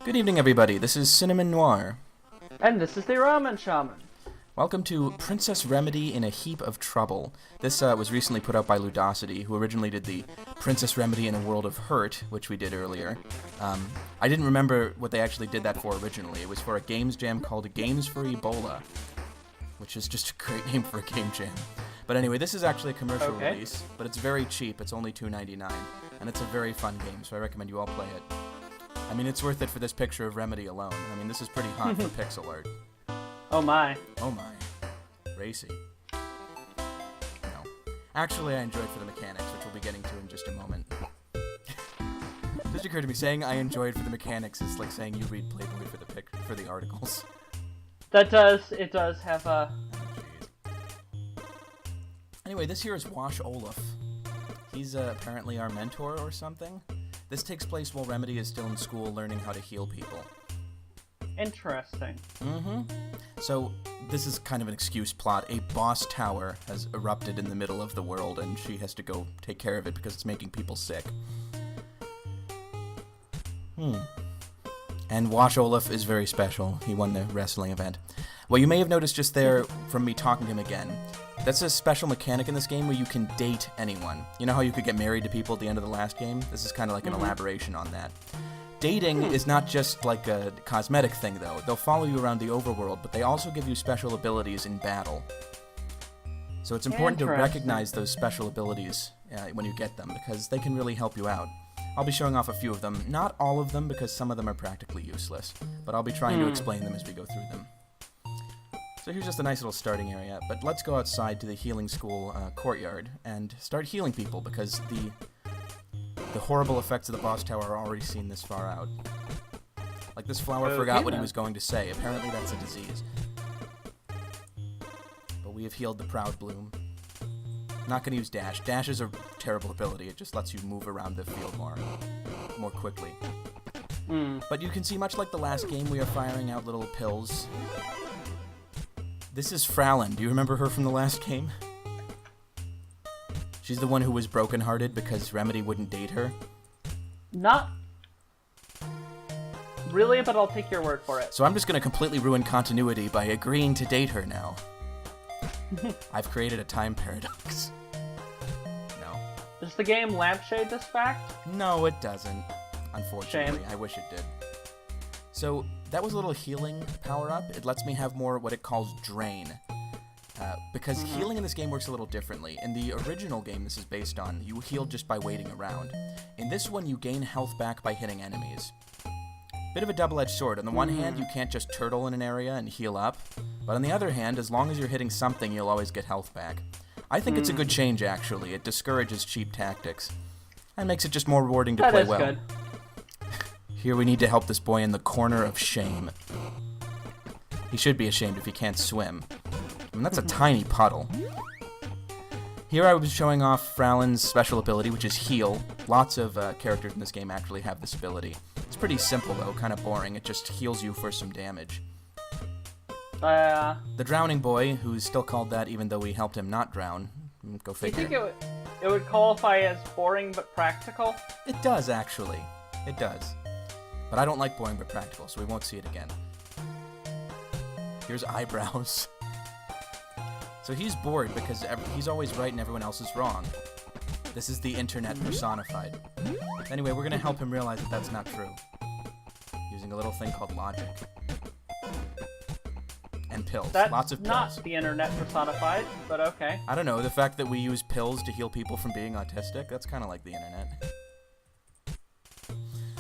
Good evening, everybody. This is Cinnamon Noir. And this is the Ramen Shaman. Welcome to Princess Remedy in a Heap of Trouble. This was recently put out by Ludosity, who originally did the Princess Remedy in a World of Hurt, which we did earlier. I didn't remember what they actually did that for originally. It was for a games jam called Games for Ebola, which is just a great name for a game jam. But anyway, this is actually a commercial release, but it's very cheap. It's only $2.99, and it's a very fun game, so I recommend you all play it. I mean, it's worth it for this picture of Remedy alone. I mean, this is pretty hot for pixel art. Oh my. Oh my. Racy. No. Actually, I enjoy it for the mechanics, which we'll be getting to in just a moment. Just occurred to me, saying I enjoy it for the mechanics is like saying you read Playboy for the articles. It does have a... Oh, anyway, this here is Wash Olaf. He's apparently our mentor or something. This takes place while Remedy is still in school learning how to heal people. Interesting. Mm-hmm. So, this is kind of an excuse plot. A boss tower has erupted in the middle of the world, and she has to go take care of it because it's making people sick. And Wash Olaf is very special. He won the wrestling event. Well, you may have noticed just there from me talking to him again, that's a special mechanic in this game where you can date anyone. You know how you could get married to people at the end of the last game? This is kind of like an elaboration on that. Dating is not just like a cosmetic thing, though. They'll follow you around the overworld, but they also give you special abilities in battle. So it's important to recognize those special abilities when you get them, because they can really help you out. I'll be showing off a few of them. Not all of them, because some of them are practically useless, but I'll be trying to explain them as we go through them. So here's just a nice little starting area, but let's go outside to the healing school courtyard and start healing people, because the horrible effects of the boss tower are already seen this far out. Like, this flower forgot what he was going to say. Apparently that's a disease. But we have healed the Proud Bloom. Not going to use Dash. Dash is a terrible ability. It just lets you move around the field more quickly. But you can see, much like the last game, we are firing out little pills. This is Hurtland. Do you remember her from the last game? She's the one who was brokenhearted because Remedy wouldn't date her. Not really, but I'll take your word for it. So I'm just going to completely ruin continuity by agreeing to date her now. I've created a time paradox. No. Does the game lampshade this fact? No, it doesn't. Unfortunately. Shame. I wish it did. So, that was a little healing power-up. It lets me have more what it calls drain. Because healing in this game works a little differently. In the original game this is based on, you heal just by waiting around. In this one, you gain health back by hitting enemies. Bit of a double-edged sword. On the one hand, you can't just turtle in an area and heal up. But on the other hand, as long as you're hitting something, you'll always get health back. I think it's a good change, actually. It discourages cheap tactics. And makes it just more rewarding to play well. That is good. Here we need to help this boy in the corner of shame. He should be ashamed if he can't swim. I mean, that's a tiny puddle. Here I was showing off Hurtland's special ability, which is heal. Lots of characters in this game actually have this ability. It's pretty simple, though, kind of boring. It just heals you for some damage. The drowning boy, who's still called that even though we helped him not drown. Go figure. Do you think it would qualify as boring but practical? It does, actually. It does. But I don't like boring but practical, so we won't see it again. Here's eyebrows. So he's bored because he's always right and everyone else is wrong. This is the internet personified. Anyway, we're going to help him realize that that's not true. Using a little thing called logic. And pills. That's lots of pills. Not the internet personified, but okay. I don't know, the fact that we use pills to heal people from being autistic, that's kind of like the internet.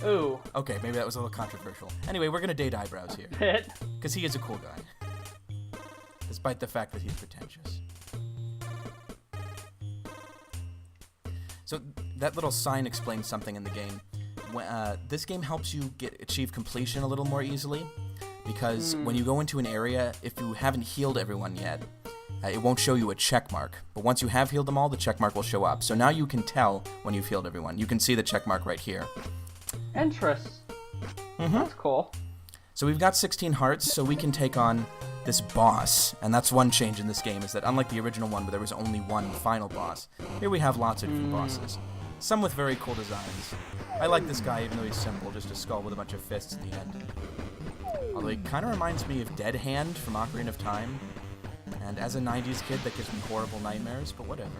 Ooh. Okay, maybe that was a little controversial. Anyway, we're going to date eyebrows here. Bit. Because he is a cool guy. Despite the fact that he's pretentious. So, that little sign explains something in the game. This game helps you achieve completion a little more easily. Because when you go into an area, if you haven't healed everyone yet, it won't show you a check mark. But once you have healed them all, the check mark will show up. So now you can tell when you've healed everyone. You can see the check mark right here. Interest. That's cool. So we've got 16 hearts, so we can take on this boss. And that's one change in this game, is that unlike the original one where there was only one final boss, here we have lots of different bosses. Some with very cool designs. I like this guy even though he's simple, just a skull with a bunch of fists at the end. Although he kind of reminds me of Dead Hand from Ocarina of Time. And as a 90s kid, that gives me horrible nightmares, but whatever.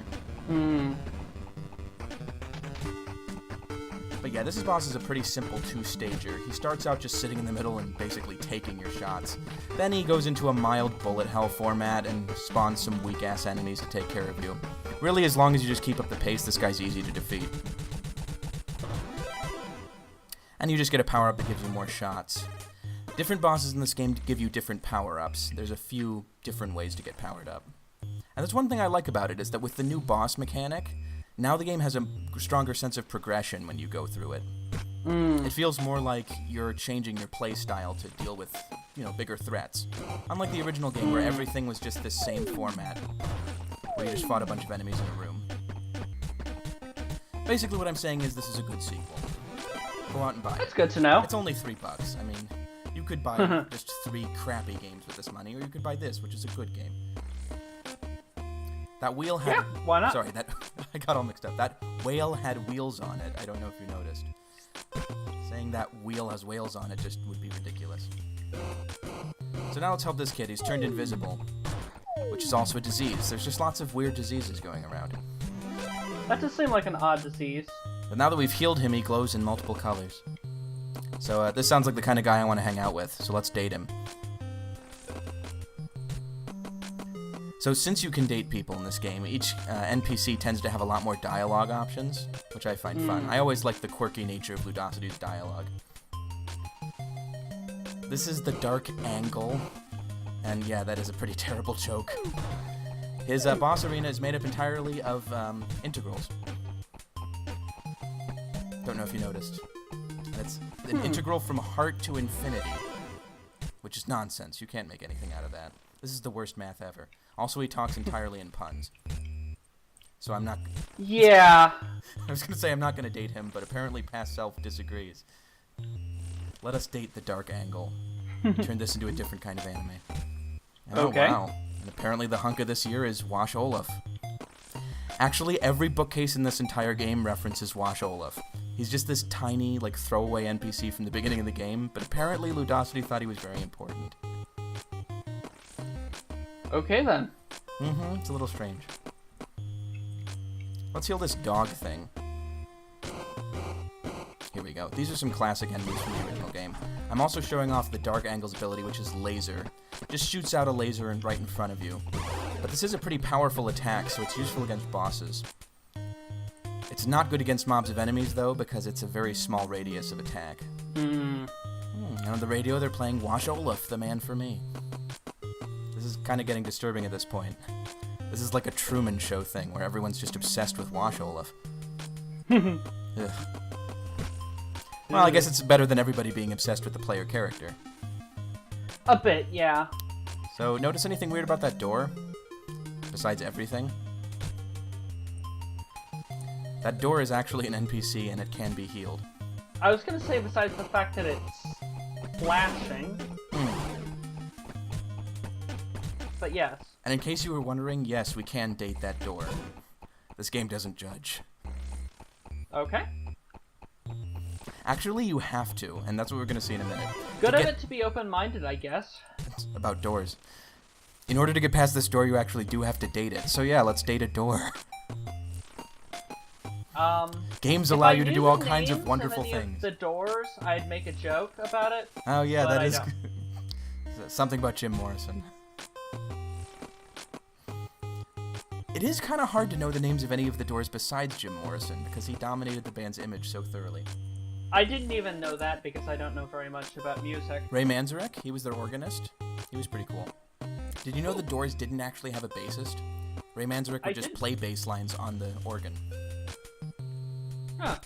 But yeah, this boss is a pretty simple two-stager. He starts out just sitting in the middle and basically taking your shots. Then he goes into a mild bullet hell format and spawns some weak-ass enemies to take care of you. Really, as long as you just keep up the pace, this guy's easy to defeat. And you just get a power-up that gives you more shots. Different bosses in this game give you different power-ups. There's a few different ways to get powered up. And that's one thing I like about it, is that with the new boss mechanic, now the game has a stronger sense of progression when you go through it. It feels more like you're changing your playstyle to deal with, bigger threats. Unlike the original game where everything was just this same format, where you just fought a bunch of enemies in a room. Basically what I'm saying is this is a good sequel. Go out and buy it. That's good to know. It's only $3. I mean, you could buy just 3 crappy games with this money, or you could buy this, which is a good game. That wheel had... Yeah, why not? Sorry, I got all mixed up. That whale had wheels on it. I don't know if you noticed. Saying that wheel has whales on it just would be ridiculous. So now let's help this kid. He's turned invisible, which is also a disease. There's just lots of weird diseases going around. That does seem like an odd disease. But now that we've healed him, he glows in multiple colors. So this sounds like the kind of guy I want to hang out with, so let's date him. So since you can date people in this game, each NPC tends to have a lot more dialogue options, which I find fun. I always like the quirky nature of Ludosity's dialogue. This is the dark angle, and yeah, that is a pretty terrible joke. His boss arena is made up entirely of integrals. Don't know if you noticed. And it's an integral from heart to infinity, which is nonsense. You can't make anything out of that. This is the worst math ever. Also, he talks entirely in puns. So I'm not... Yeah. I was going to say I'm not going to date him, but apparently Past Self disagrees. Let us date the dark angle. Turn this into a different kind of anime. Oh, okay. Wow. And apparently the hunk of this year is Wash Olaf. Actually, every bookcase in this entire game references Wash Olaf. He's just this tiny, throwaway NPC from the beginning of the game, but apparently Ludosity thought he was very important. Okay, then. It's a little strange. Let's heal this dog thing. Here we go. These are some classic enemies from the original game. I'm also showing off the Dark Angle's ability, which is Laser. Just shoots out a laser right in front of you. But this is a pretty powerful attack, so it's useful against bosses. It's not good against mobs of enemies, though, because it's a very small radius of attack. And on the radio, they're playing Wash Olaf, the man for me. This is kind of getting disturbing at this point. This is like a Truman Show thing, where everyone's just obsessed with Wash Olaf. Ugh. Well, I guess it's better than everybody being obsessed with the player character. A bit, yeah. So, notice anything weird about that door? Besides everything? That door is actually an NPC, and it can be healed. I was gonna say, besides the fact that it's flashing. But yes. And in case you were wondering, yes, we can date that door. This game doesn't judge. Okay. Actually, you have to, and that's what we're going to see in a minute. Good of it to be open-minded, I guess. It's about doors. In order to get past this door, you actually do have to date it. So yeah, let's date a door. Games allow you to do all kinds of wonderful things. The doors, I'd make a joke about it. Oh yeah, that is something about Jim Morrison. It is kind of hard to know the names of any of the doors besides Jim Morrison, because he dominated the band's image so thoroughly. I didn't even know that because I don't know very much about music. Ray Manzarek, he was their organist. He was pretty cool. Did you know the Doors didn't actually have a bassist? Ray Manzarek would just play bass lines on the organ. Huh.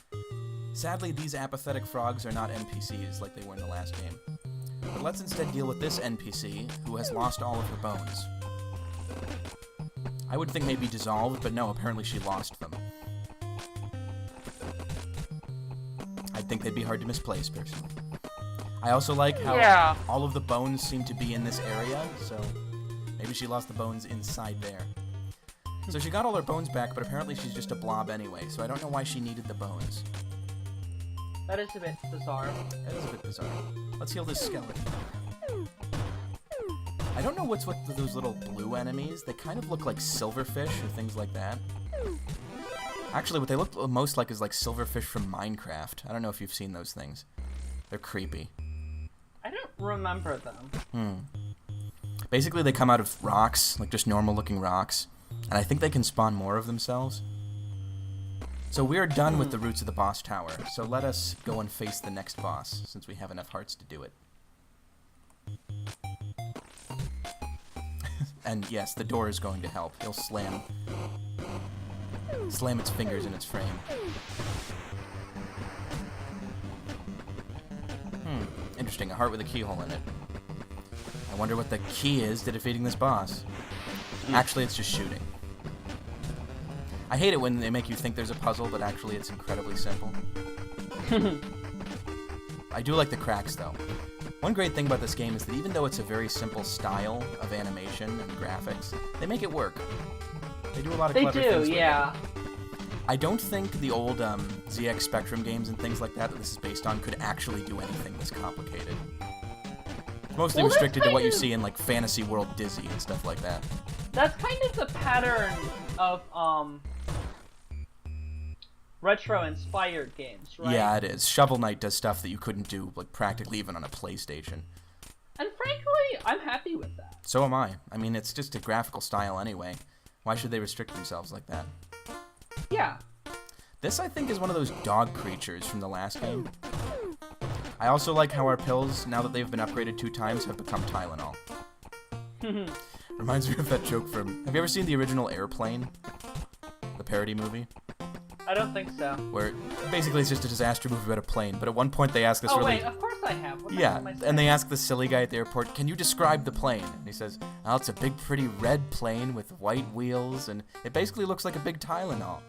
Sadly, these apathetic frogs are not NPCs like they were in the last game. But let's instead deal with this NPC, who has lost all of her bones. I would think maybe dissolved, but no, apparently she lost them. I'd think they'd be hard to misplace, personally. I also like how all of the bones seem to be in this area, so maybe she lost the bones inside there. So she got all her bones back, but apparently she's just a blob anyway, so I don't know why she needed the bones. That is a bit bizarre. That is a bit bizarre. Let's heal this skeleton. I don't know what's with those little blue enemies. They kind of look like silverfish or things like that. Actually, what they look most like is like silverfish from Minecraft. I don't know if you've seen those things. They're creepy. I don't remember them. Basically, they come out of rocks, like just normal-looking rocks. And I think they can spawn more of themselves. So we're done with the roots of the boss tower. So let us go and face the next boss, since we have enough hearts to do it. And yes, the door is going to help. He'll slam its fingers in its frame. Interesting, a heart with a keyhole in it. I wonder what the key is to defeating this boss. Actually, it's just shooting. I hate it when they make you think there's a puzzle, but actually it's incredibly simple. I do like the cracks, though. One great thing about this game is that even though it's a very simple style of animation and graphics, they make it work. They do a lot of clever things. They do, with yeah. it. I don't think the old ZX Spectrum games and things like that this is based on could actually do anything this complicated. It's mostly restricted to what you see in like Fantasy World Dizzy and stuff like that. That's kind of the pattern of retro-inspired games, right? Yeah, it is. Shovel Knight does stuff that you couldn't do like practically even on a PlayStation. And frankly, I'm happy with that. So am I. I mean, it's just a graphical style anyway. Why should they restrict themselves like that? Yeah. This, I think, is one of those dog creatures from the last game. I also like how our pills, now that they've been upgraded 2 times, have become Tylenol. Reminds me of that joke from... Have you ever seen the original Airplane? The parody movie? I don't think so. Where, basically, it's just a disaster movie about a plane, but at one point they ask this Oh, wait, of course I have. What the hell am I saying? And they ask the silly guy at the airport, can you describe the plane? And he says, oh, it's a big, pretty red plane with white wheels, and it basically looks like a big Tylenol.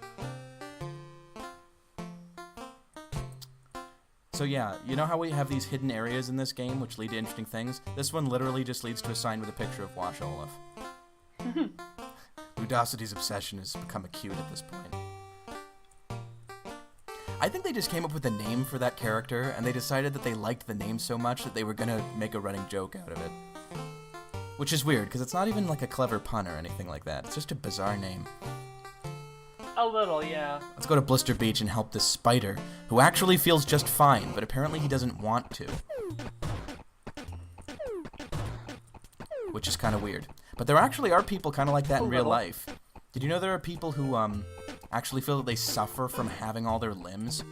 So yeah, you know how we have these hidden areas in this game which lead to interesting things? This one literally just leads to a sign with a picture of Wash Olaf. Ludosity's obsession has become acute at this point. I think they just came up with a name for that character, and they decided that they liked the name so much that they were gonna make a running joke out of it. Which is weird, because it's not even like a clever pun or anything like that. It's just a bizarre name. A little, yeah. Let's go to Blister Beach and help this spider, who actually feels just fine, but apparently he doesn't want to. Which is kind of weird. But there actually are people kind of like that in real life. Did you know there are people who, actually feel that they suffer from having all their limbs?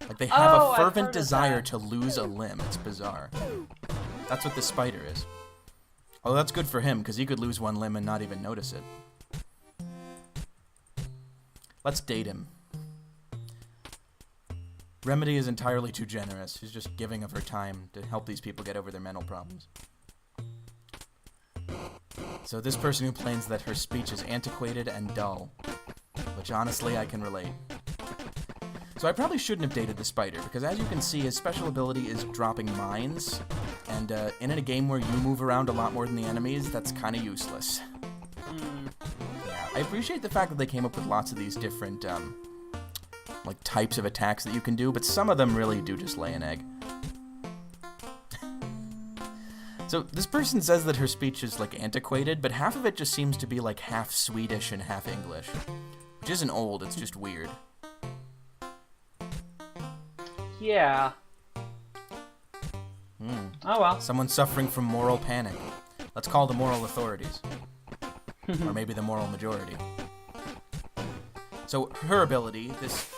Like, they have a fervent desire to lose a limb. It's bizarre. That's what this spider is. Although that's good for him, because he could lose one limb and not even notice it. Let's date him. Remedy is entirely too generous. She's just giving of her time to help these people get over their mental problems. So this person complains that her speech is antiquated and dull, which honestly I can relate. So I probably shouldn't have dated the spider, because as you can see, his special ability is dropping mines, and in a game where you move around a lot more than the enemies, that's kind of useless. Yeah, I appreciate the fact that they came up with lots of these different, like, types of attacks that you can do, but some of them really do just lay an egg. So this person says that her speech is, like, antiquated, but half of it just seems to be, like, half Swedish and half English. Which isn't old, it's just weird. Yeah. Oh well. Someone suffering from moral panic. Let's call the moral authorities. Or maybe the moral majority. So her ability, this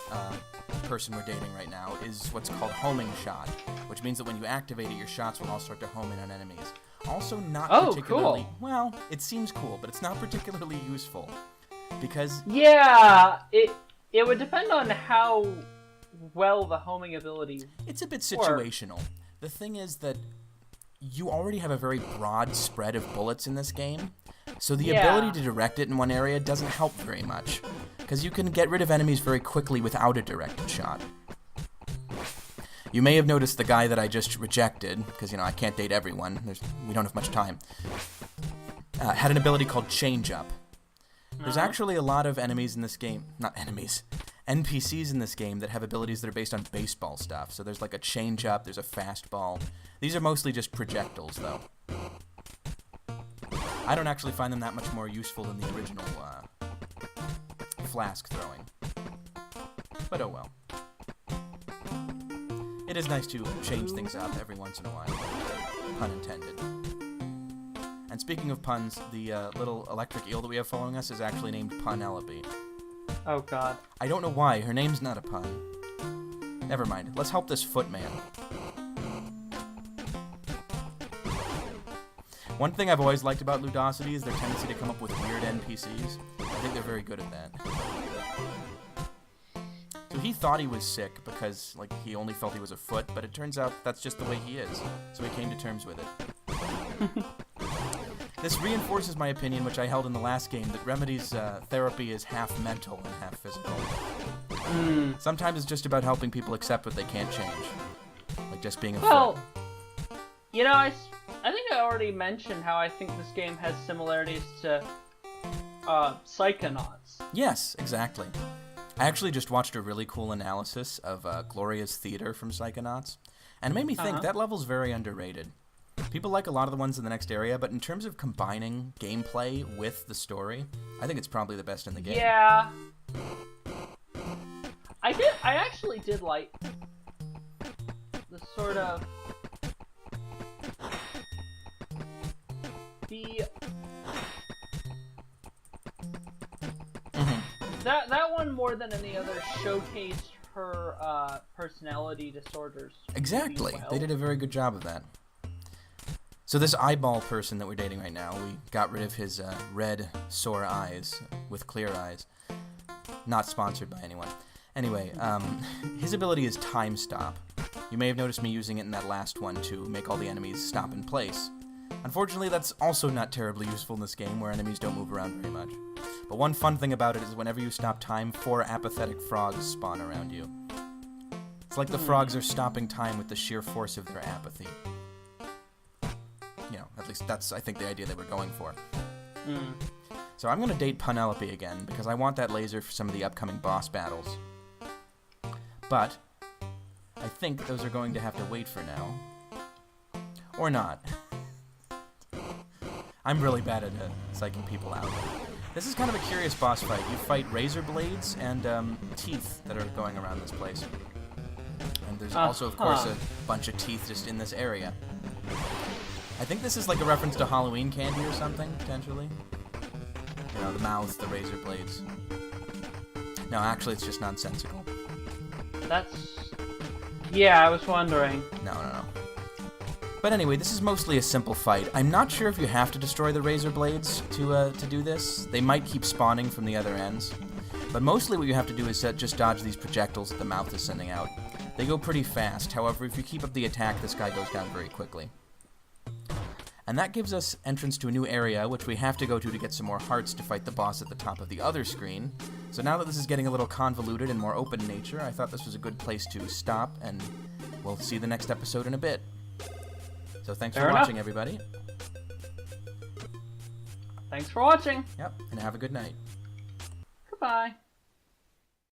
person we're dating right now, is what's called homing shot, which means that when you activate it, your shots will all start to home in on enemies. Also not particularly... Cool. Well, it seems cool, but it's not particularly useful. Because... Yeah, it would depend on how well the homing ability It's a bit situational. The thing is that you already have a very broad spread of bullets in this game, so the ability to direct it in one area doesn't help very much, because you can get rid of enemies very quickly without a directed shot. You may have noticed the guy that I just rejected, because, you know, I can't date everyone, we don't have much time, had an ability called Change Up. There's actually a lot of enemies in this game. Not enemies. NPCs in this game that have abilities that are based on baseball stuff. So there's like a change-up, there's a fastball. These are mostly just projectiles, though. I don't actually find them that much more useful than the original flask throwing. But oh well. It is nice to change things up every once in a while. Pun intended. And speaking of puns, the little electric eel that we have following us is actually named Penelope. Oh god. I don't know why. Her name's not a pun. Never mind. Let's help this footman. One thing I've always liked about Ludosity is their tendency to come up with weird NPCs. I think they're very good at that. So he thought he was sick because, like, he only felt he was a foot, but it turns out that's just the way he is. So he came to terms with it. This reinforces my opinion, which I held in the last game, that Remedy's therapy is half mental and half physical. Sometimes it's just about helping people accept what they can't change. Like just being a foot. You know, I think I already mentioned how I think this game has similarities to Psychonauts. Yes, exactly. I actually just watched a really cool analysis of Gloria's Theater from Psychonauts, and it made me think that level's very underrated. People like a lot of the ones in the next area, but in terms of combining gameplay with the story, I think it's probably the best in the game. Yeah. I actually did like the sort of that one more than any other showcased her personality disorders. Exactly. Well. They did a very good job of that. So this eyeball person that we're dating right now, we got rid of his red, sore eyes with clear eyes. Not sponsored by anyone. Anyway, his ability is Time Stop. You may have noticed me using it in that last one to make all the enemies stop in place. Unfortunately, that's also not terribly useful in this game, where enemies don't move around very much. But one fun thing about it is whenever you stop time, 4 apathetic frogs spawn around you. It's like the frogs are stopping time with the sheer force of their apathy. You know, at least that's, I think, the idea they were going for. So I'm going to date Penelope again, because I want that laser for some of the upcoming boss battles. But I think those are going to have to wait for now. Or not. I'm really bad at psyching people out. This is kind of a curious boss fight. You fight razor blades and teeth that are going around this place. And there's also, of course, a bunch of teeth just in this area. I think this is like a reference to Halloween candy or something, potentially. You know, the mouths, the razor blades. No, actually, it's just nonsensical. Yeah, I was wondering. No. But anyway, this is mostly a simple fight. I'm not sure if you have to destroy the razor blades to do this. They might keep spawning from the other ends. But mostly what you have to do is just dodge these projectiles that the mouth is sending out. They go pretty fast. However, if you keep up the attack, this guy goes down very quickly. And that gives us entrance to a new area, which we have to go to get some more hearts to fight the boss at the top of the other screen. So now that this is getting a little convoluted and more open in nature, I thought this was a good place to stop, and we'll see the next episode in a bit. So thanks for watching, everybody. Thanks for watching. Yep, and have a good night. Goodbye.